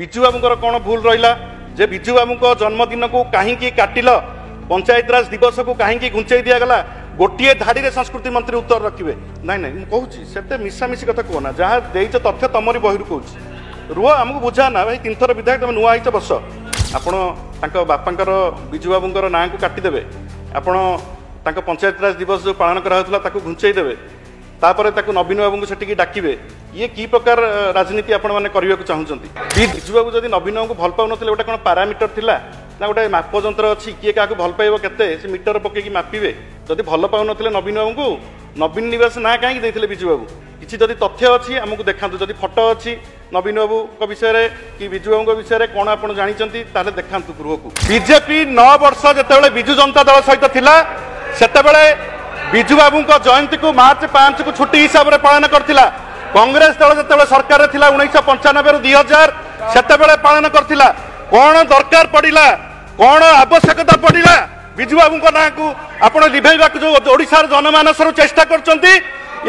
विजु बाबूंकर कौन भूल रहा जे विजु बाबू जन्मदिन को कहीं काटिल पंचायतराज दिवस को कहीं घुंचई दिगला गोटे धाड़ी में संस्कृति मंत्री उत्तर रखिए ना ना मुझे से मिशामिशी कथा कहना जहाँ देच तथ्य तमरी बहिर कह रुह आमको बुझा ना भाई 3 थर विधायक तुम नुआ बस आपण बापांकर विजु बाबूंकर ना को काटिदेवे आपण पंचायतराज दिवस जो पालन कराला घुंचई देवे तापर नवीन बाबू से डाकिबे ये की प्रकार राजनीति आपण मैंने करने को चाहते विजु बाबू जब नवीन बाबू भल पाऊन गोटे कौन पारामीटर थिला ना गोटे माप जंत्र अच्छी किए क्या भल पाइब के मीटर पकईकि मापिबे जदि भल पाऊन नवीन बाबू को नवीन निवास ना कहीं देते विजु बाबू किसी जदि तथ्य अच्छी आमको देखा जदि फटो अच्छी नवीन बाबू विषय कि विजु बाबू विषय कौन आप जानते देखा गृह को बीजेपी 9 वर्ष जो विजु जनता दल सहित थिला सेतेबेले विजु बाबू जयंती को मार्च 5 को छुट्टी हिसाब से पालन करथिला कांग्रेस दल जो सरकार थिला 1995 रु 2000 सेतेबेले पालन करथिला कौन दरकार पड़िला कौन आवश्यकता पड़िला विजु बाबू ना को आपण लिभेइबा जो ओडिशार जनमानस चेष्टा करचंती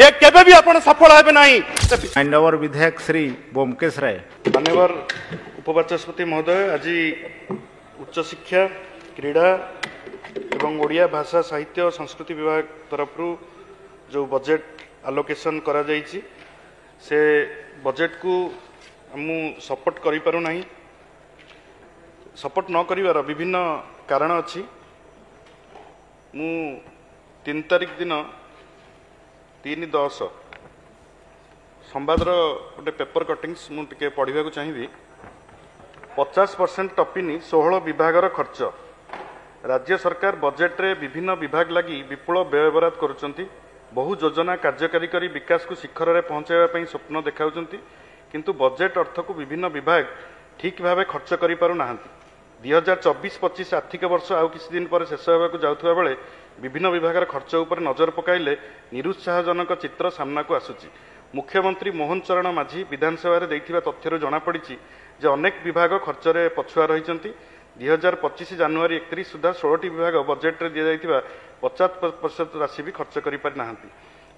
ये केबे भी आपण सफल हेबे नाही। मान्यवर विधायक श्री बोमकेश राय। मान्यवर उपबाचस्पति महोदय आज उच्च शिक्षा क्रीड़ा एवं ओडिया भाषा साहित्य संस्कृति विभाग तरफ जो बजेट आलोकेशन करा जाइछि से बजेट को हमू सपोर्ट करि पारु नाही। सपोर्ट न करिवार विभिन्न कारण अच्छी मु 3 तारिख दिन 3/10 संवादर गोटे पेपर कटिंग्स मुझे पढ़ा चाहिए 50% टपिनी 16 विभागर खर्च राज्य सरकार बजेट रे विभिन्न विभाग लगी विपुल व्यय बराद करुचंती बहु योजना कार्यकारी करी विकास को शिखर में पहुंचाइबा स्वप्न देखाउचंती किंतु बजेट अर्थ को विभिन्न विभाग ठीक भाव खर्च करि पारु नाहंती। 2024-25 आर्थिक वर्ष आउ किसी दिन पर शेष होगा जाउथबा बेले विभिन्न विभाग खर्च उपर नजर पकाइले निरुत्साहजनक चित्र सामना को आसुची। मुख्यमंत्री मोहन चरण माझी विधानसभा रे दैथिबा तथ्यरु जना पड़िछि जे अनेक विभाग खर्च रे पछुआ रहिचंती। 2025 जनवरी 31 सुधा 16टी विभाग बजेट रे दिया जाइथिबा 50% राशि भी खर्च करि पारि नाहंती।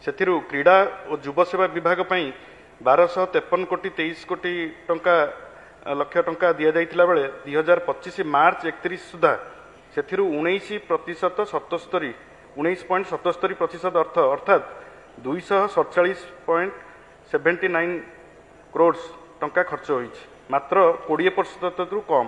सेथिरु क्रीड़ा और युव सेवा विभाग पई 1253 कोटी 23 कोटी टंका लक्ष टंका दि जाइथिला बेले 2025 मार्च 31 सुधा सेथिरु 19.77% अर्थ अर्थात 247.79 करोड़ टंका खर्च होइछि मात्र 20% रु कम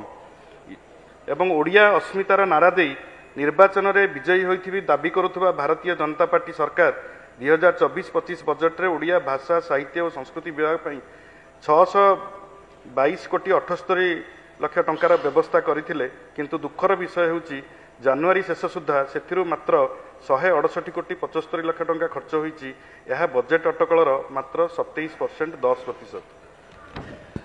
एवं ओडिया अस्मितार नारा दे निर्वाचन रे विजयी होइथिबी दाबी करुथबा भारतीय जनता पार्टी सरकार 2024-25 बजेट रे ओडिया भाषा साहित्य और संस्कृति विभाग पई 622 कोटी 78 लक्ष टंकार व्यवस्था करथिले किंतु दुखर विषय होउछि जनवरी शेष सुधा सेथिरु मात्र 168 कोटी 75 लक्ष टंका खर्च होइछि। यह बजेट अटकलर मात्र 27% 10%।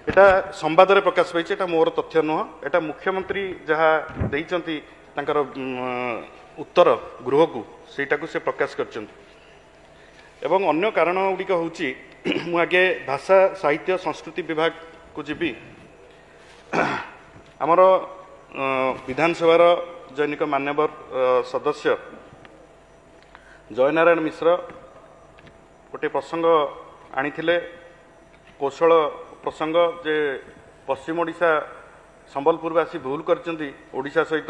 एटा संवाद रे प्रकाश पाइछि एटा मोर तथ्य नुह एटा मुख्यमंत्री जहाँ देइचंती तांकर उत्तर गृह को सेटा को से प्रकाश करचंती एवं अन्य कारण गुड़िक होउछि मु आगे भाषा साहित्य संस्कृति विभाग को जीवी आमर विधानसभार जैनिक मान्यवर सदस्य जयनारायण मिश्र गोटे प्रसंग आनिथिले कौशल प्रसंग जे पश्चिम ओडिशा संबलपुरवासी भूल करचंती ओडिशा सहित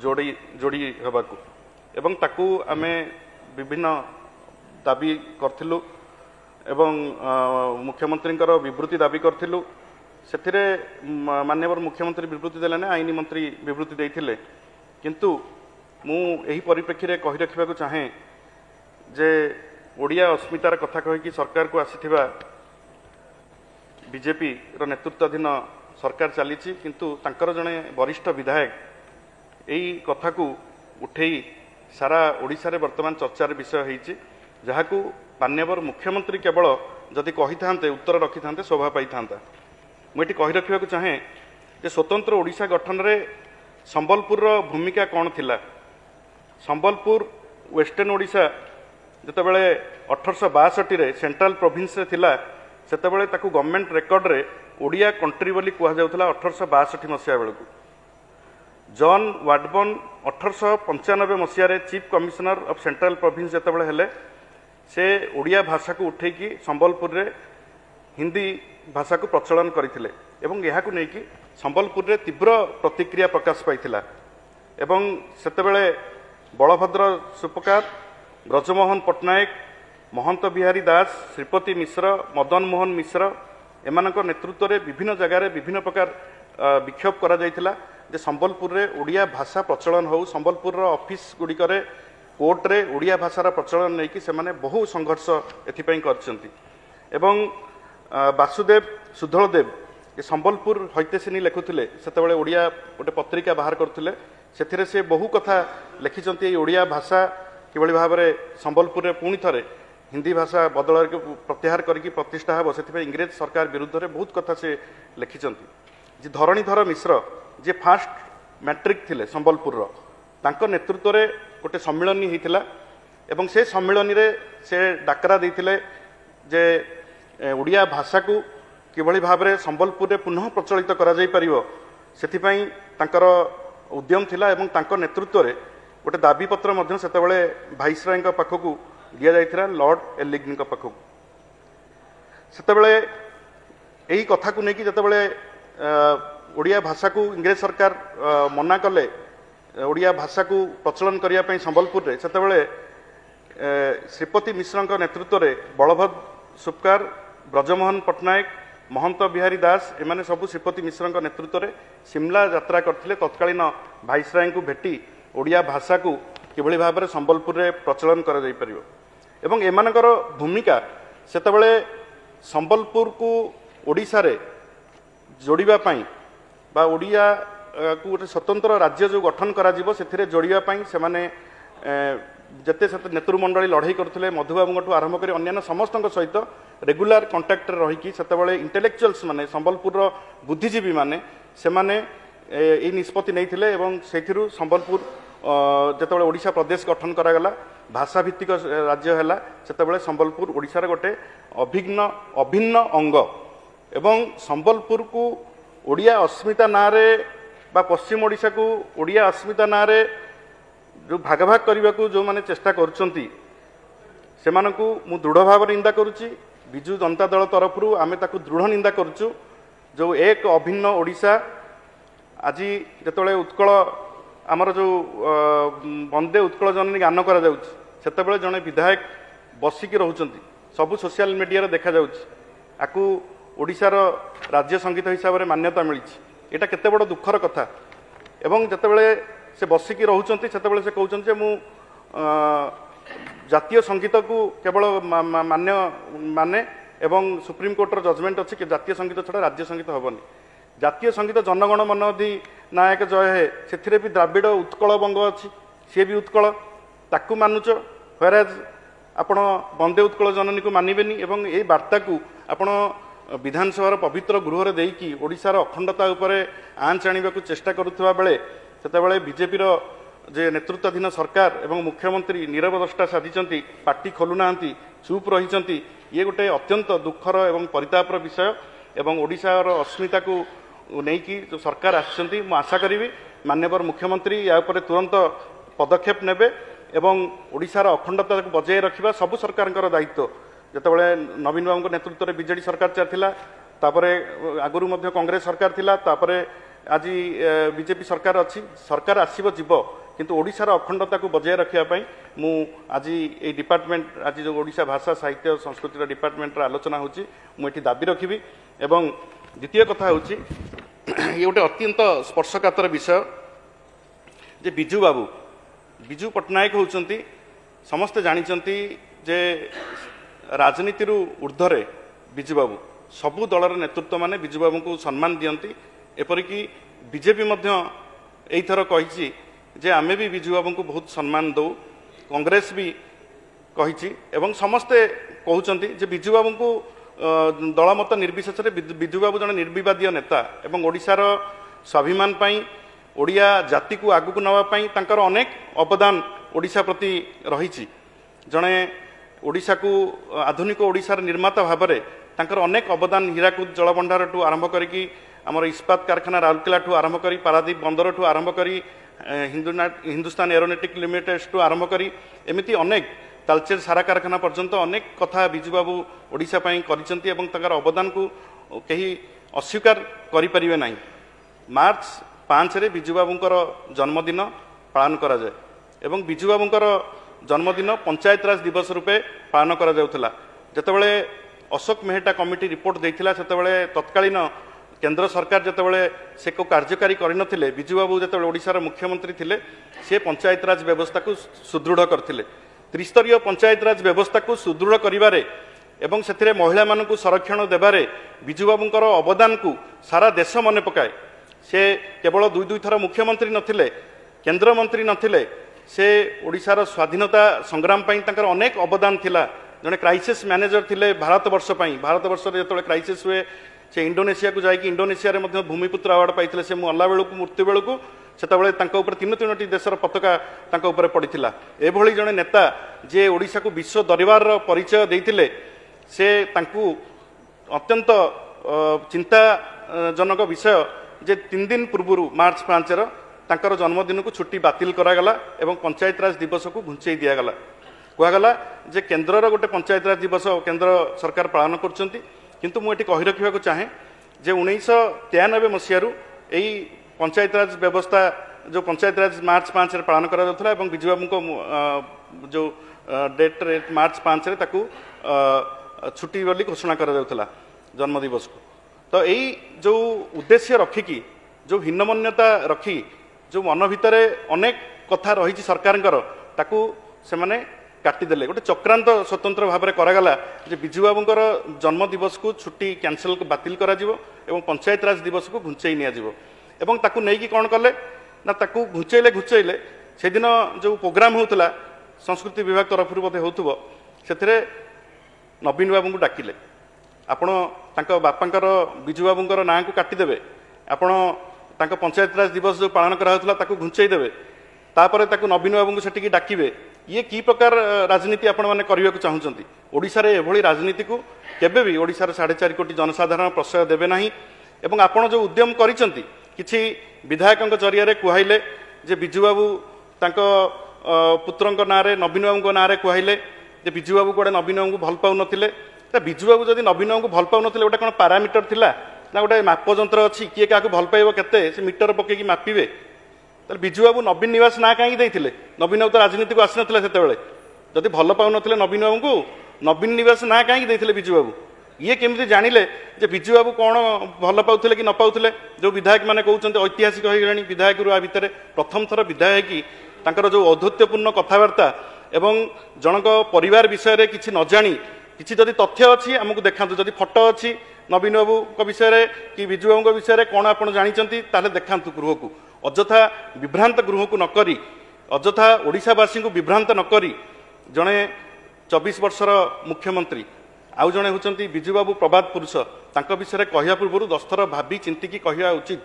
जोड़ी हबाकू एवं ताकू आमे विभिन्न दाबी करथिलु एवं मुख्यमंत्री विवृत्ति दाबी करथिलु सेथिरे मान्यवर मुख्यमंत्री विवृत्ति देले ना आईनी मंत्री विवृत्ति देइथिले किंतु मु एही परिप्रेक्षी रे कहि रखिबा को चाहे जे ओडिया अस्मितार कथा कहि कि सरकार को आसीथिबा बीजेपी रो नेतृत्वाधीन सरकार चली किंतु तांकर जने वरिष्ठ विधायक यही कथा को उठेई सारा ओडिशा रे वर्तमान चर्चार विषय होईछि जहाकू मान्यवर मुख्यमंत्री केवल जदि कही था उत्तर रखी था शोभा पाई था मुझे कही रखा चाहे जे स्वतंत्र ओडिशा गठन रे संबलपुर भूमिका कौन थिला। संबलपुर वेस्टर्न ओडिशा जितेबाला 1862 रे सेंट्रल प्रोविंस रे थिला सेतेबाला ताकू गवर्नमेंट रेकर्ड रे ओडिया कंट्री बोली कह जाउथला 1862 मसीहा बेलू जॉन वाडबर्न 1895 मसीह chief commissioner of central province जितेबाला हेले से ओडिया भाषा को उठेकी संबलपुर रे हिंदी भाषा को प्रचलन करथिले ଏବଂ ଏହାକୁ ନେଇକି ସମ୍ବଲପୁରରେ ତୀବ୍ର ପ୍ରତିକ୍ରିୟା ପ୍ରକାଶ ପାଇଥିଲା ଏବଂ ସେତେବେଳେ ବଳଭଦ୍ର ସୁପକାର, ବ୍ରଜମୋହନ ପଟ୍ଟନାୟକ, ମହନ୍ତ ବିହାରୀ ଦାସ, ଶ୍ରୀପତି ମିଶ୍ର, ମଦନ ମୋହନ ମିଶ୍ର ଏମାନଙ୍କ ନେତୃତ୍ୱରେ ବିଭିନ୍ନ ଜାଗାରେ ବିଭିନ୍ନ ପ୍ରକାର ବିକ୍ଷୋଭ କରାଯାଇଥିଲା ଯେ ସମ୍ବଲପୁରରେ ଓଡ଼ିଆ ଭାଷା ପ୍ରଚଳନ ହେଉ। ସମ୍ବଲପୁରର ଅଫିସ ଗୁଡ଼ିକରେ କୋର୍ଟରେ ଓଡ଼ିଆ ଭାଷାର ପ୍ରଚଳନ ନେଇକି ସେମାନେ ବହୁ ସଂଘର୍ଷ ଏଥିପାଇଁ କରିଛନ୍ତି ଏବଂ ବାସୁଦେବ ସୁଧଳଦେବ ଏ ସମ୍ବଲପୁର ହୈତେସିନୀ ଲେଖୁଥିଲେ, ସେତେବେଳେ ଓଡ଼ିଆ ଗୋଟେ ପତ୍ରିକା ବାହାର କରୁଥିଲେ, ସେଥିରେ ସେ ବହୁ କଥା ଲେଖିଛନ୍ତି ଏଇ ଓଡ଼ିଆ ଭାଷା କିଭଳି ଭାବରେ ସମ୍ବଲପୁରରେ ପୁଣି ଥରେ ହିନ୍ଦୀ ଭାଷା ବଦଳରେ ପ୍ରତ୍ୟାହାର କରିକି ପ୍ରତିଷ୍ଠା ହେବ, ସେଥିପାଇଁ ଇଂରେଜ ସରକାର ବିରୁଦ୍ଧରେ ବହୁତ କଥା ସେ ଲେଖିଛନ୍ତି। ଯେ ଧରଣୀଧର ମିଶ୍ର ଯିଏ ଫାଷ୍ଟ ମ୍ୟାଟ୍ରିକ୍ ଥିଲେ ସମ୍ବଲପୁରର, ତାଙ୍କ ନେତୃତ୍ୱରେ ଗୋଟେ ସମ୍ମିଳନୀ ହୋଇଥିଲା ଏବଂ ସେ ସମ୍ମିଳନୀରେ ସେ ଡାକରା ଦେଇଥିଲେ ଯେ ଓଡ଼ିଆ ଭାଷାକୁ କିଭଳି ଭାବରେ ସମ୍ବଲପୁରରେ ପୁନଃ ପ୍ରଚଳିତ କରାଯାଇପାରିବ, ସେଥିପାଇଁ ତାଙ୍କର ଉଦ୍ୟମ ଥିଲା ଏବଂ ତାଙ୍କ ନେତୃତ୍ୱରେ ଗୋଟେ ଦାବିପତ୍ର ମଧ୍ୟ ସେତେବେଳେ ଭାଇସରୟଙ୍କ ପାଖକୁ ଦିଆଯାଇଥିଲା, ଲର୍ଡ ଏଲିଗ୍ଙ୍କ ପାଖକୁ। ସେତେବେଳେ ଏହି କଥାକୁ ନେଇକି ଯେତେବେଳେ ଓଡ଼ିଆ ଭାଷାକୁ ଇଂରେଜ ସରକାର ମନା କଲେ ଓଡ଼ିଆ ଭାଷାକୁ ପ୍ରଚଳନ କରିବା ପାଇଁ ସମ୍ବଲପୁରରେ, ସେତେବେଳେ ଶ୍ରୀପତି ମିଶ୍ରଙ୍କ ନେତୃତ୍ୱରେ ବଳଭଦ୍ର ସୁପକାର, ବ୍ରଜମୋହନ ପଟ୍ଟନାୟକ, ମହନ୍ତ ବିହାରୀ ଦାସ ଏମାନେ ସବୁ ଶ୍ରୀପତି ମିଶ୍ରଙ୍କ ନେତୃତ୍ୱରେ ସିମଲା ଯାତ୍ରା କରିଥିଲେ ତତ୍କାଳୀନ ଭାଇସରାୟଙ୍କୁ ଭେଟି ଓଡ଼ିଆ ଭାଷାକୁ କିଭଳି ଭାବରେ ସମ୍ବଲପୁରରେ ପ୍ରଚଳନ କରାଯାଇପାରିବ ଏବଂ ଏମାନଙ୍କର ଭୂମିକା ସେତେବେଳେ ସମ୍ବଲପୁରକୁ ଓଡ଼ିଶାରେ ଯୋଡ଼ିବା ପାଇଁ ବା ଓଡ଼ିଆକୁ ଗୋଟେ ସ୍ୱତନ୍ତ୍ର ରାଜ୍ୟ ଯେଉଁ ଗଠନ କରାଯିବ ସେଥିରେ ଯୋଡ଼ିବା ପାଇଁ ସେମାନେ ଯେତେ ସେତେ ନେତୃମଣ୍ଡଳୀ ଲଢ଼େଇ କରୁଥିଲେ, ମଧୁବାବୁଙ୍କଠୁ ଆରମ୍ଭ କରି ଅନ୍ୟାନ୍ୟ ସମସ୍ତଙ୍କ ସହିତ ରେଗୁଲାର କଣ୍ଟାକ୍ଟରେ ରହିକି ସେତେବେଳେ ଇଣ୍ଟେଲେକ୍ଚୁଆଲ୍ସ ମାନେ ସମ୍ବଲପୁରର ବୁଦ୍ଧିଜୀବୀ ମାନେ ସେମାନେ ଏହି ନିଷ୍ପତ୍ତି ନେଇଥିଲେ ଏବଂ ସେଥିରୁ ସମ୍ବଲପୁର ଯେତେବେଳେ ଓଡ଼ିଶା ପ୍ରଦେଶ ଗଠନ କରାଗଲା, ଭାଷାଭିତ୍ତିକ ରାଜ୍ୟ ହେଲା, ସେତେବେଳେ ସମ୍ବଲପୁର ଓଡ଼ିଶାର ଗୋଟେ ଅଭିନ୍ନ ଅଙ୍ଗ ଏବଂ ସମ୍ବଲପୁରକୁ ଓଡ଼ିଆ ଅସ୍ମିତା ନାଁରେ ବା ପଶ୍ଚିମ ଓଡ଼ିଶାକୁ ଓଡ଼ିଆ ଅସ୍ମିତା ନାଁରେ ଯେଉଁ ଭାଗ ଭାଗ କରିବାକୁ ଯେଉଁମାନେ ଚେଷ୍ଟା କରୁଛନ୍ତି ସେମାନଙ୍କୁ ମୁଁ ଦୃଢ଼ ଭାବରେ ନିନ୍ଦା କରୁଛି। ବିଜୁ ଜନତା ଦଳ ତରଫରୁ ଆମେ ତାକୁ ଦୃଢ଼ ନିନ୍ଦା କରୁଛୁ। ଯେଉଁ ଏକ ଅଭିନ୍ନ ଓଡ଼ିଶା ଆଜି ଯେତେବେଳେ ଉତ୍କଳ ଆମର ଯେଉଁ ବନ୍ଦେ ଉତ୍କଳ ଜନନୀ ଗାନ କରାଯାଉଛି, ସେତେବେଳେ ଜଣେ ବିଧାୟକ ବସିକି ରହୁଛନ୍ତି, ସବୁ ସୋସିଆଲ ମିଡ଼ିଆରେ ଦେଖାଯାଉଛି, ଆକୁ ଓଡ଼ିଶାର ରାଜ୍ୟ ସଙ୍ଗୀତ ହିସାବରେ ମାନ୍ୟତା ମିଳିଛି। ଏଇଟା କେତେ ବଡ଼ ଦୁଃଖର କଥା ଏବଂ ଯେତେବେଳେ ସେ ବସିକି ରହୁଛନ୍ତି ସେତେବେଳେ ସେ କହୁଛନ୍ତି ଯେ ମୁଁ ଜାତୀୟ ସଙ୍ଗୀତକୁ କେବଳ ମାନେ ଏବଂ ସୁପ୍ରିମକୋର୍ଟର ଜଜମେଣ୍ଟ ଅଛି କି ଜାତୀୟ ସଙ୍ଗୀତ ଛଡ଼ା ରାଜ୍ୟ ସଙ୍ଗୀତ ହେବନି। ଜାତୀୟ ସଙ୍ଗୀତ ଜନଗଣ ମନ ଅଧିନାୟକ ଜୟ ହେ, ସେଥିରେ ବି ଦ୍ରାବିଡ଼ ଉତ୍କଳ ବଙ୍ଗ ଅଛି, ସିଏ ବି ଉତ୍କଳ, ତାକୁ ମାନୁଛ, ହ୍ୱେରାଜ ଆପଣ ବନ୍ଦେ ଉତ୍କଳ ଜନନୀକୁ ମାନିବେନି ଏବଂ ଏଇ ବାର୍ତ୍ତାକୁ ଆପଣ ବିଧାନସଭାର ପବିତ୍ର ଗୃହରେ ଦେଇକି ଓଡ଼ିଶାର ଅଖଣ୍ଡତା ଉପରେ ଆଞ୍ଚ ଆଣିବାକୁ ଚେଷ୍ଟା କରୁଥିବା ବେଳେ ସେତେବେଳେ ବିଜେପିର ଯେ ନେତୃତ୍ୱାଧୀନ ସରକାର ଏବଂ ମୁଖ୍ୟମନ୍ତ୍ରୀ ନୀରବ ଦ୍ରଷ୍ଟା ସାଧିଛନ୍ତି, ପାଟି ଖୋଲୁନାହାନ୍ତି, ଚୁପ୍ ରହିଛନ୍ତି। ଇଏ ଗୋଟେ ଅତ୍ୟନ୍ତ ଦୁଃଖର ଏବଂ ପରିତାପର ବିଷୟ ଏବଂ ଓଡ଼ିଶାର ଅସ୍ମିତାକୁ ନେଇକି ଯେଉଁ ସରକାର ଆସିଛନ୍ତି, ମୁଁ ଆଶା କରିବି ମାନ୍ୟବର ମୁଖ୍ୟମନ୍ତ୍ରୀ ୟା ଉପରେ ତୁରନ୍ତ ପଦକ୍ଷେପ ନେବେ ଏବଂ ଓଡ଼ିଶାର ଅଖଣ୍ଡତାକୁ ବଜାୟ ରଖିବା ସବୁ ସରକାରଙ୍କର ଦାୟିତ୍ୱ। ଯେତେବେଳେ ନବୀନ ବାବୁଙ୍କ ନେତୃତ୍ୱରେ ବିଜେଡି ସରକାର ଚାଲିଥିଲା, ତାପରେ ଆଗରୁ ମଧ୍ୟ କଂଗ୍ରେସ ସରକାର ଥିଲା, ତାପରେ ଆଜି ବିଜେପି ସରକାର ଅଛି, ସରକାର ଆସିବ ଯିବ, କିନ୍ତୁ ଓଡ଼ିଶାର ଅଖଣ୍ଡତାକୁ ବଜାୟ ରଖିବା ପାଇଁ ମୁଁ ଆଜି ଏଇ ଡିପାର୍ଟମେଣ୍ଟ ଆଜି ଯେଉଁ ଓଡ଼ିଶା ଭାଷା ସାହିତ୍ୟ ସଂସ୍କୃତିର ଡିପାର୍ଟମେଣ୍ଟର ଆଲୋଚନା ହେଉଛି, ମୁଁ ଏଠି ଦାବି ରଖିବି। ଏବଂ ଦ୍ୱିତୀୟ କଥା ହେଉଛି ଇଏ ଗୋଟେ ଅତ୍ୟନ୍ତ ସ୍ପର୍ଶକାତର ବିଷୟ ଯେ ବିଜୁ ପଟ୍ଟନାୟକ ହେଉଛନ୍ତି, ସମସ୍ତେ ଜାଣିଛନ୍ତି ଯେ ରାଜନୀତିରୁ ଉର୍ଦ୍ଧ୍ୱରେ ବିଜୁବାବୁ, ସବୁ ଦଳର ନେତୃତ୍ୱମାନେ ବିଜୁବାବୁଙ୍କୁ ସମ୍ମାନ ଦିଅନ୍ତି। ଏପରିକି ବିଜେପି ମଧ୍ୟ ଏଇଥର କହିଛି ଯେ ଆମେ ବି ବିଜୁବାବୁଙ୍କୁ ବହୁତ ସମ୍ମାନ ଦେଉ, କଂଗ୍ରେସ ବି କହିଛି ଏବଂ ସମସ୍ତେ କହୁଛନ୍ତି ଯେ ବିଜୁବାବୁଙ୍କୁ ଦଳମତ ନିର୍ବିଶେଷରେ ବିଜୁବାବୁ ଜଣେ ନିର୍ବିବାଦୀୟ ନେତା ଏବଂ ଓଡ଼ିଶାର ସ୍ୱାଭିମାନ ପାଇଁ, ଓଡ଼ିଆ ଜାତିକୁ ଆଗକୁ ନେବା ପାଇଁ ତାଙ୍କର ଅନେକ ଅବଦାନ ଓଡ଼ିଶା ପ୍ରତି ରହିଛି। ଜଣେ ଓଡ଼ିଶାକୁ ଆଧୁନିକ ଓଡ଼ିଶାର ନିର୍ମାତା ଭାବରେ ତାଙ୍କର ଅନେକ ଅବଦାନ, ହୀରାକୁଦ ଜଳଭଣ୍ଡାରଠୁ ଆରମ୍ଭ କରିକି ଆମର ଇସ୍ପାତ କାରଖାନା ରାଉରକେଲାଠୁ ଆରମ୍ଭ କରି ପାରାଦୀପ ବନ୍ଦରଠୁ ଆରମ୍ଭ କରି ହିନ୍ଦୁସ୍ତାନ ଏରୋନଟିକ୍ ଲିମିଟେଡ୍ଠୁ ଆରମ୍ଭ କରି ଏମିତି ଅନେକ ତାଲଚେର ସାରା କାରଖାନା ପର୍ଯ୍ୟନ୍ତ ଅନେକ କଥା ବିଜୁବାବୁ ଓଡ଼ିଶା ପାଇଁ କରିଛନ୍ତି ଏବଂ ତାଙ୍କର ଅବଦାନକୁ କେହି अस्वीकार करें ना। मार्च 5 रे बिजु बाबूंकर जन्मदिन पालन करा जाए एवं बिजु बाबूंकर जन्मदिन पंचायत राज दिवस रूपे पालन करा जाउथला। जेतेबेले अशोक मेहटा कमिटी रिपोर्ट देइथिला सेतेबेले तत्कालीन केंद्र सरकार जेतेबेले से को कार्यकारी करिनथिले बिजु बाबू जेतेबेले ओडिशार मुख्यमंत्री थिले से पंचायत राज व्यवस्था को सुदृढ़ करथिले। त्रिस्तरीय पंचायत राज व्यवस्था को सुदृढ़ करिबारे एवं सेथिरे महिला मानकु संरक्षण देबारे बिजु बाबूंकर अवदान को सारा देश मने पकाए। से केवल दुई थर मुख्यमंत्री नथिले केंद्र मंत्री नथिले से ओडिशार स्वाधीनता संग्राम पई तांकर अनेक अवदान थिला। जने क्राइसिस मैनेजर थिले भारतवर्ष पई। भारतवर्ष रे जेतोले क्राइसिस हुए से इंडोनेशिया को जाइए इंडोनेशिया रे मध्य भूमिपुत्र अवार्ड पाइथिले। से मु अल्ला बेलू मृत्यु बेलू सेतबेले तांका ऊपर तीन देशर पताका तांका ऊपर पड़िथिला। एभली जने नेता जे ओडिशा को विश्व दरबार परिचय देइथिले से तांकु अत्यंत चिंताजनक विषय जे 3 दिन पूर्व मार्च 5 तांकर जन्मदिन को छुट्टी बातिल करागला एवं पंचायत राज दिवस को घुंचई दिगला। कहगला जे केन्द्र गोटे पंचायत राज दिवस केंद्र सरकार पालन करछंती किंतु मुझे कही रखा चाहे जे 1993 मसीह यही पंचायत राज व्यवस्था जो पंचायत राज मार्च 5 रे पालन करा जाउथला एवं बिजु बाबू को जो डेट रे मार्च 5 रे ताकू छुट्टी बोली घोषणा करा जाउथला जन्म दिवस को। तो यही जो उद्देश्य रखिकी जो भिन्नमन्यता रखी जो मन भितर अनेक कथा रही सरकार ताकू से माने काटिदेले गोटे चक्रांत स्वतंत्र भाव में करागला जे बिजु बाबूंकर जन्म दिवस को छुट्टी कैंसल बातिल करा जिवो एवं पंचायत राज दिवस को घुंचई निया जिवो एवं ताकू नेकी कौन कले ना ताकू घुंचैले से दिन जो प्रोग्राम होउतला संस्कृति विभाग तरफ बोधे होउथबो सेथिरे नवीन बाबू को डाकिले आपण तांको बापांकर बिजु बाबूंकर नाँ को काटिदेवे आपण तांको पंचायत राज दिवस जो पालन करा होउतला ताकू घुंचई देवे तापर ताकू नवीन बाबू को सेटिकी डाकिबे। ये की प्रकार राजनीति आपण माने करिया को चाहुचंती। ओडिशा रे एभली राजनीति को केबे भी ओडिशा रे 4.5 कोटी जनसाधारण प्रश्रय देबे नाही एवं आपण जो उद्यम करिसंती किछि विधायकक जरिया रे कुहाइले जे बिजु बाबू तांको पुत्रंक नारे नवीन बाबूंक नारे कुहाइले जे बिजु बाबू कोडे नवीन बाबू भल पाउ नथिले। त बिजु बाबू जदि नवीन बाबू भल पाउ नथिले ओटा कोन पैरामीटर थिला ना गोटे माप जंत्र अच्छी किए क्या भल पाइब केते से मीटर पकईकि मापिबे। ताले बिजु बाबू नवीन निवास ना कहीं देते नवीन बाबू तो राजनीति को आसी ना से जदि भल पाउ नथिले नवीन बाबू को नवीन निवास ना कहीं देते बिजु बाबू ये केमती जानिले जे बिजु बाबू कौन भल पाउथिले कि न पाउथिले। जो विधायक माने कहउचंते ऐतिहासिक हो गलानी विधायक रु आ भितर प्रथम थर विधायक तांकर जो औद्धत्यपूर्ण कथबार्ता एवं जनक परिवार विषय रे किछि न जानी किछि जदि तथ्य अछि हमकु देखांतु जदि फोटो अछि नवीन बाबू को विषय कि बिजु बाबू विषय कौन आप जानते ताले देखांतु गृह को अଯଥା विभ्रांत गृह को नकरी अଯଥା ओडिशावासी को विभ्रांत नकरी जड़े 24 वर्षर मुख्यमंत्री आउ जड़े होती बिजु बाबू प्रबाद पुरुष तांको विषय कहया पूर्व 10 थर भावी चिंतिकी कहया उचित।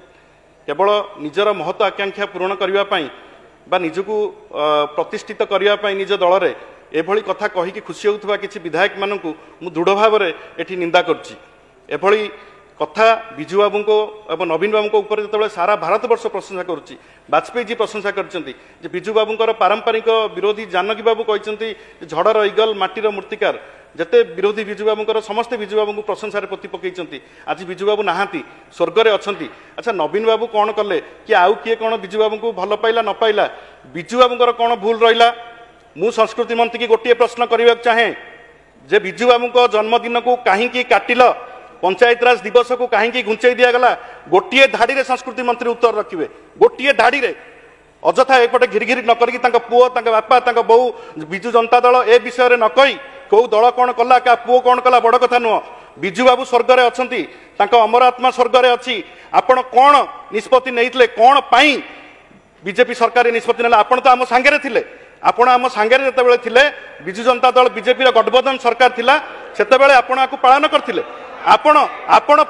केवल निजर महत्व आकांक्षा पूरण करने बा निजको प्रतिष्ठित करने निज दल में एभली कथा कहीकि खुशी होउथबा किछि विधायक मानकु मु दृढ़ भाव में एठी निंदा करछि। एभली कथा बिजु बाबू को एवं नवीन बाबू ऊपर जो सारा भारतवर्ष प्रशंसा करुच्ची वाजपेयी जी प्रशंसा करछंती जे बिजु बाबूंकर पारंपरिक विरोधी जानकी बाबू कहते झड़र ईगल माटीर मूर्तिकार जेते विरोधी बिजु बाबूंकर समस्ते बिजु बाबू को प्रशंसा पोती पकईचंती। आज बिजु बाबू नहांती स्वर्ग में अछंती। अच्छा नवीन बाबू कौन कले कि आउ किए कौन बिजु बाबू को भल पाइला न पाइला बिजु बाबूंकर कौन भूल रहिला। मु संस्कृति मंत्री की गोटे प्रश्न करने चाहे जे बिजु बाबू को जन्मदिन को कहीं काटिल पंचायत राज दिवस को कहीं घुंचई दिगला गोटे धाड़ी रे संस्कृति मंत्री उत्तर रखिए गोटे धाड़ी रे अଯଥା एपटे घिरी न करी पुओ बापा बो बिजु जनता दल ए विषय न कही कौ दल कौन कला क्या पुओ कौन कला बड़ कथा नुह। बिजु बाबू स्वर्ग में अच्छी अमर आत्मा स्वर्ग में अच्छी। आपण कौन निष्पत्ति नहीं कौन पाई बीजेपी सरकार निष्पत्ति ना आपण तो आम सांगे थिले आपण आम सांगे जिते थिले बिजु जनता दल बीजेपी गठबंधन सरकार थिला सेतेबेले आपण आपको पालन करथिले आपण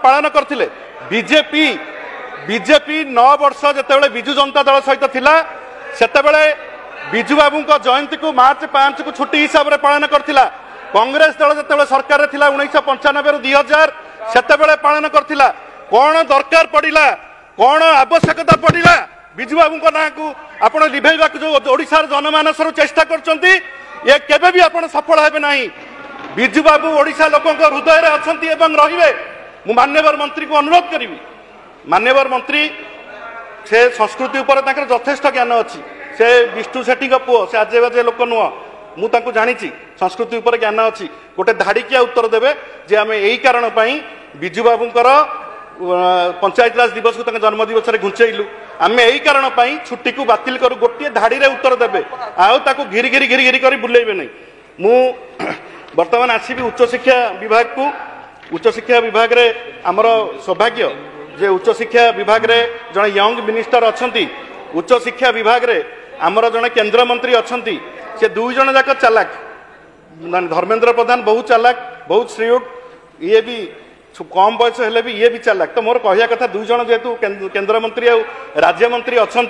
पालन करथिले। बीजेपी 9 वर्ष जिते बिजु जनता दल सहित थिला सेतेबेले बिजु बाबू जयंती को मार्च 5 को छुट्टी हिसाब से पालन करथिला। कांग्रेस दल जिते सरकार थिला 1995 रु 2000 सेतेबेले पालन करथिला। कौन दरकार पड़िला कौन आवश्यकता पड़िला बिजु बाबू ना को आपण लिभेइबा जो ओडिशार जनमानस चेष्टा करछंती ये केबे भी आपण सफल हेबे नाही। बिजु बाबू ओडिशा लोकंक हृदय रे अछंती एवं रहिबे मु मान्यवर मंत्री को अनुरोध करी मान्यवर मंत्री से संस्कृति उपर यथेष्ट ज्ञान अच्छी से विष्णु सेठी पुओ से आजे बाजे लोक नुह मुझे जानी संस्कृति उपर ज्ञान अच्छी गोटे धाड़िकिया उत्तर देवे जे आम यही कारण विजु बाबूंकर पंचायत राज दिवस को जन्म दिवस घुंचेलु आम यही कारण छुट्टी को बातिल करू गोटे धाड़ी रे उत्तर देवे आउ घिरी घिरी घिरी घिरी कर बुलेबे नहीं मु वर्तमान आसबि उच्चशिक्षा विभाग को उच्चशिक्षा विभाग रे आमर सौभाग्य जे उच्चशिक्षा विभाग रे जड़े यंग मिनिस्टर अच्छा उच्चशिक्षा विभाग रे आमर जड़े केंद्र मंत्री अच्छा से दुई जन जाक चालाक धर्मेंद्र प्रधान बहुत चालाक बहुत श्रीयुट ये भी कम बयस हेले भी ये भी चालाक तो मोर कहया कथा दुई जन जेहेतु केंद्र मंत्री आ राज्य मंत्री अच्छा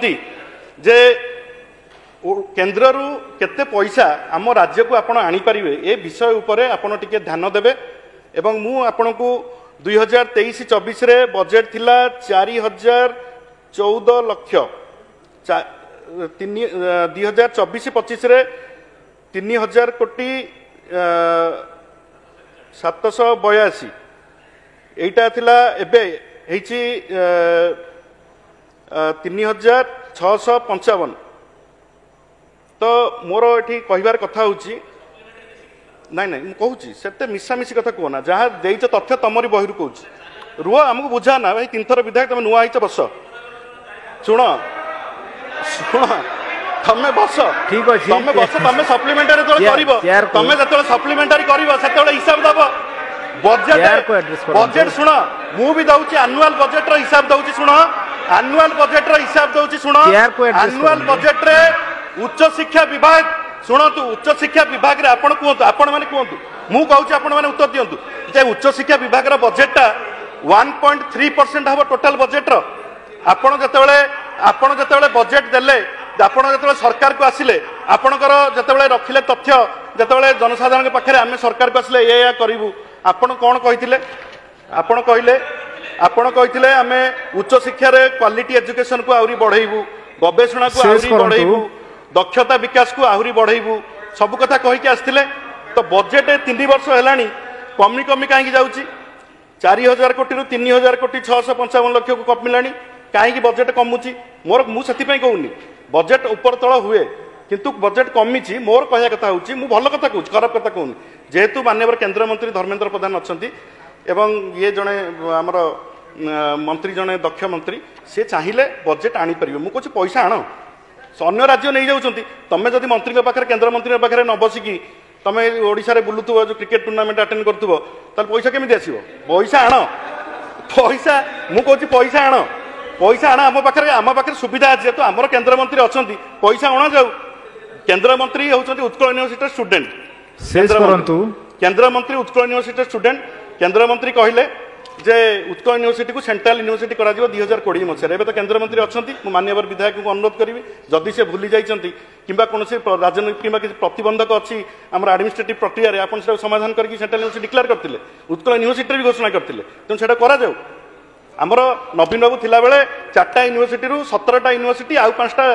जे केन्द्र रु केते पैसा आम राज्य को आपण आनी पारिबे ए विषय उपरे आपण टिके ध्यान देबे एवं मु आपण को 2023-24 रे बजेट थिला 4014 लक्ष 2024-25 रे 3000 कोटी 782 एटा थिला एबे हेची 3655 तो मोर ये कहबार कथा होची नाई नाई मु कहूची सेते मिसामिसी कथा कहना जहाँ देइछ तथ्य तमरी बहिरु कहूची रुह आमको बुझा ना भाई 3 थर विधायक तुम नुआ आइछ बस शुण शुण तमे बस ठीक अछि तमे बस तमे सप्लीमेंटरी तो करिवो तमे जतले सप्लीमेंटरी करिवो सेतले हिसाब दबो बजेट शुण मु भी दउची एनुअल बजेट रो हिसाब दउची शुण एनुअल बजेट रो हिसाब दउची शुण एनुअल बजेट रे उच्च शिक्षा विभाग शुणु उच्च शिक्षा विभाग रे आपण कहतु आपण माने कहतु मु कहूची आपण माने उत्तर दियंतु जे उच्च शिक्षा विभाग रो बजेटटा 1.3% हबो टोटल बजेट रो आपण जतेबेले बजेट देले आपण जतेबेले सरकार को आसिले आपणकर जतेबेले रखिले तथ्य जतेबेले जनसाधारण के पाखरे आमे सरकार को आसिले या करिवु आपण कोन कहिथिले आपण कहिथिले आमे उच्च शिक्षा रे क्वालिटी एजुकेशन को आउरी बढ़ाइबु गवेषणा को आउरी बढ़ाइबु दक्षता विकास को आहुरी बढ़ाइबु सब कथा कहीकि आसते तो बजेट 3 वर्ष है कमी कमी कहीं जाऊँगी 4000 कोटी रु 3000 कोटी 655 लाख को कमिला कहीं बजेट कमुची मोर मुझे कहूनी बजेट ऊपर तल हुए किंतु बजेट कमी मोर कहया कथा हूँ मु भल कथा कहूँ खराब कथा कहूनी जेहेतु माननीय केंद्र मंत्री धर्मेंद्र प्रधान अच्छा एवं ये जड़े आमर मंत्री जड़े दक्ष मंत्री सी चाहिए बजेट आनीपर मुझे पैसा आण अन्य राज्य नहीं जाऊँगी तुम जब मंत्री पाखे केंद्र मंत्री पाखे न बसिकी तुम ओडिशा रे बुलुथुव जो क्रिकेट टूर्नामेंट अटेंड करुव ताल पैसा केमी आसो पैसा आण पैसा मुझे पैसा आण आम पाखे सुविधा अच्छे जेहतु आमर केंद्र मंत्री अच्छा पैसा अणा जाऊ केंद्र मंत्री होती उत्कल यूनिवर्सिटी स्टूडेंट केंद्र मंत्री उत्कल यूनिवर्सिटी स्टूडेंट केंद्र मंत्री कहले जे उत्कल यूनिवर्सिटी को सेंट्रल यूनिवर्सिटी करा 2020 मसीह एवं तो केंद्र मंत्री अच्छा माननीय विधायक को अनुरोध करी जदि से भूली जाइंट कि राजनीति कि प्रतिबंधक अच्छी आम आडमिनिस्ट्रेटिव प्रक्रिया आप समाधान करके सेंट्रल यूनिवर्सिटी डिक्लेयर करते उत्कल यूनिवर्सिटी भी घोषणा करते तेणु से करा आमर नवीन बाबू थिला बेले 4टा यूनिवर्सिटी 17टा यूनिवर्सिटी आउ 5टा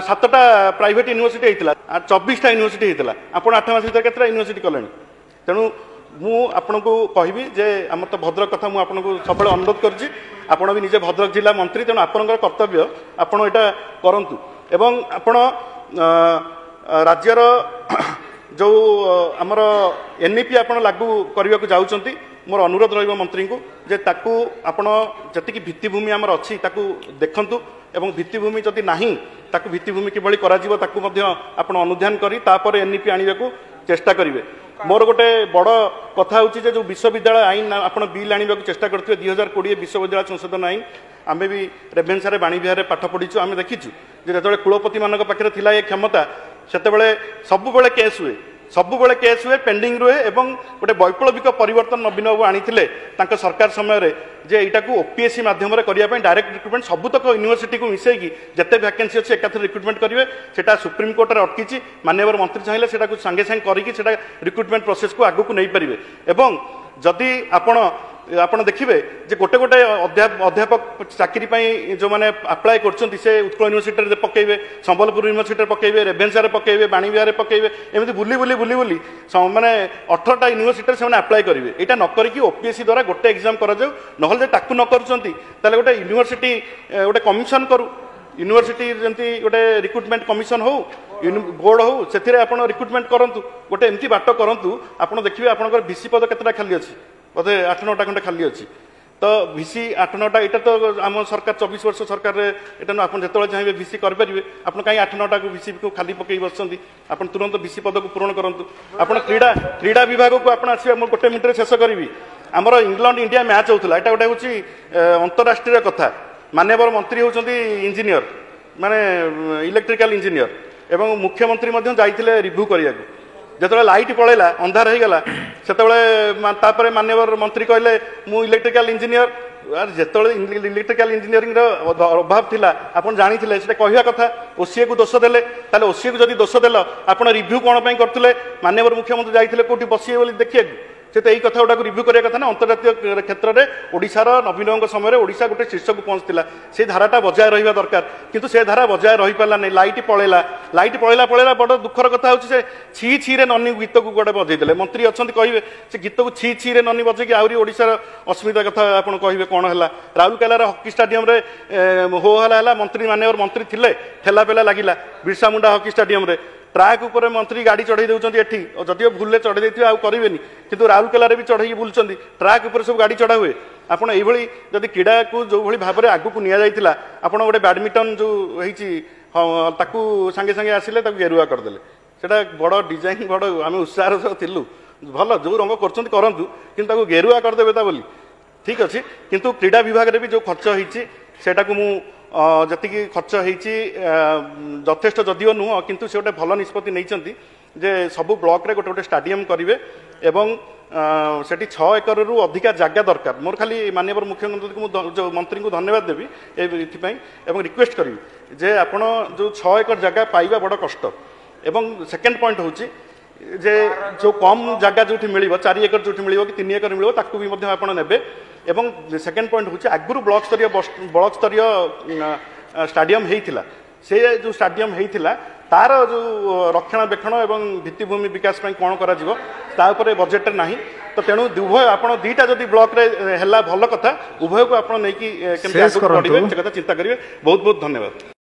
7टा प्राइवेट यूनिवर्सिटी होता 24टा यूनिवर्सिटी होता आप 8 मास भर केतटा यूनिवर्सिटी कले तेणु मु आपण को कहबी जे आम तो भद्रक कथा मुझे आपको सब अनुरोध करुच्ची आपण भी निजे भद्रक जिला मंत्री तेणु आपणकर कर्तव्य आपण यहाँ करूँ एवं आपण राज्यर जो आमर एनईपी आप लागू करने को जाऊँच मोर अनुरोध रही मंत्री को जे ताकू आपण जी भित्तिभूमि आमर अच्छी ताकू देखंतु एवं भित्तिभूमि जदि नाही ताकू भित्तिभूमि किभली कराजिवो ताकू मध्य आपण अनुध्यान करी तापर एनईपी आनिबा को चेष्टा करिवे मोर गोटे बड़ कथा होची जे जो विश्वविद्यालय आईन आपण बिल आनिबा को चेष्टा करथिबे 2020 विश्वविद्यालय संशोधन आईन आमे भी रेभेन्सा रे बाणी विहार पाठ पढ़ीचु आमे देखिचु जे जतबेले कुलपति मानक पाखरे थिला ए क्षमता सेतेबेले सबुबेले केस हुए पेंडिंग रुहे एवं गोटे वैप्लविक परिवर्तन नवीन बाबू आनी सरकार समय जे यहाँ को ओपीएससी माध्यम करने डायरेक्ट रिक्रुटमेंट सबुतक यूनिवर्सिटी को मिसेगी जिते वैकेंसी अच्छे एकाथर रिक्रुटमेंट करेंगे सेटा सुप्रीम कोर्ट में अटकी माननीय मंत्री चाहिए सागे सागे करके रिक्रुटमेंट प्रोसेस को आगू को नहीं पारे एवं जदि आपण ଆପଣ ଦେଖିବେ ଯେ ଗୋଟେ ଗୋଟେ ଅଧ୍ୟାପକ ଚାକିରି ପାଇଁ ଯେଉଁମାନେ ଆପ୍ଲାଏ କରୁଛନ୍ତି ସେ ଉତ୍କଳ ୟୁନିଭର୍ସିଟିରେ ପକେଇବେ, ସମ୍ବଲପୁର ୟୁନିଭର୍ସିଟିରେ ପକେଇବେ, ରେଭେନ୍ସାରେ ପକେଇବେ, ବାଣୀବିହାରରେ ପକେଇବେ, ଏମିତି ବୁଲି ବୁଲି ବୁଲି ବୁଲି ମାନେ 18ଟା ୟୁନିଭର୍ସିଟିରେ ସେମାନେ ଆପ୍ଲାଏ କରିବେ। ଏଇଟା ନ କରିକି ଓପିଏସ୍ସି ଦ୍ୱାରା ଗୋଟେ ଏକ୍ଜାମ୍ କରାଯାଉ, ନହେଲେ ଯଦି ତାକୁ ନ କରୁଛନ୍ତି ତାହେଲେ ଗୋଟେ ୟୁନିଭର୍ସିଟି ଗୋଟେ କମିଶନ କରୁ, यूनिवर्सिटी जमी गोटे रिक्रुटमेंट कमिशन हो बोर्ड हो से रिक्रुटमेंट करूँ गोटे एमती बाट करूँ आप देखिए आपंकर भिसी पद केतटा खाली अच्छी बोधे 8-9टा खंडे खाली अच्छी तो भिसी 8-9टा यहाँ तो आम सरकार 24 वर्ष सरकार यहाँ आप जो चाहिए भिसी करेंगे आप कहीं 8-9टा को भिसी को खाली पकई बसुँच आप तुरंत भिसी पद को पूरण करूँ आप क्रीड़ा विभाग को आप आसवे मुझे गोटे मिनट शेष करी आमर इंग्लैंड इंडिया मैच होता है गोटे हूँ अंतरराष्ट्रीय कथा माननीय मंत्री होती इंजीनियर माने इलेक्ट्रिकल इंजीनियर एवं मुख्यमंत्री जाइए रिव्यू करने जो लाइट पड़ेगा अंधार हो गला से माननीय मंत्री कहले मु इलेक्ट्रिकल इंजीनियर जो इलेक्ट्रिकल इंजीनियरिंग अभाव थिला आपन जानी कहवा कथा ओसीए को दोष देले ओसीए को जब दोष देल आप रिव्यू कौन करते माननीय मुख्यमंत्री जाइए कौटी बसिए देखिए से तो यही कथा गुड़ा रिव्यू करने कथा ना अंतर्जातीय क्षेत्र में ओडिशार नवीन समय ओडिशा गोटे शीर्ष को पहुँचला से धाराटा बजाय रहा दरकार किंतु से धारा बजाय रही पारा नहीं लाइट पड़ेला बड़ दुखर कथा होची छी छी रे ननी गीत को गोटे बजेदेले मंत्री अच्छा कहे से गीत को छी छी रे ननी बजेकी आहरी ओडिशार अस्मिता कथा आप कहे कौन है राउरकेलार हकी स्टाडियम हो हला मंत्री माननीय मंत्री थिले ठेला पेला लगिला बिरसा मुंडा हकी स्टाडियम ट्राक उपर मंत्री गाड़ी चढ़ई दौरान एटी जदिव भूल चढ़ई देते आउ करेंगे किंतु राउरकेलार भी चढ़ई बुलूँ ट्राक उपर सब गाड़ी चढ़ा हुए आपड़ ये जदि क्रीड़ा को जो भाई भाव में आगू को निया आप गोटे बैडमिंटन जो होताकू सांगे सांगे आसिले गेरुआ करदे से बड़ डिजाइन बड़ आम उत्साह थिलु भल जो रंग करूँ कि गेरुआ करदे बोली ठीक अच्छे किंतु क्रीड़ा विभाग में भी जो खर्च होटा को मु जी खर्च होती यथेष्ट जदिव नुह किंतु से गोटे भल निष्पत्ति नहीं जे सबू ब्लॉक रे गोटे गोटे स्टाडियम करेंगे एवं सेठी 6 एकर रु अधिका जगह दरकार मोर खाली माननीय मुख्यमंत्री को मंत्री को धन्यवाद देवी एवं रिक्वेस्ट करी जे आपण जो 6 एकर जगह पाइबा बड़ कष्ट एवं सेकेंड पॉइंट हूँ जे जो कम जगह जो मिल 4 एकर जो मिल कि 3 एकर मिल ताकू भी आपण नेबे एवं सेकेंड पॉइंट हूँ आगुरी ब्लॉक स्तरीय स्टाडियम होता से जो स्टाडियम होता तार जो रक्षणाबेक्षण एवं भित्तिभूमि विकास कौन कर बजेट ना तो तेणु उभय आप दुईटा जब ब्लॉक रे भल कथा उभय को आप नहीं चिंता करेंगे बहुत बहुत धन्यवाद।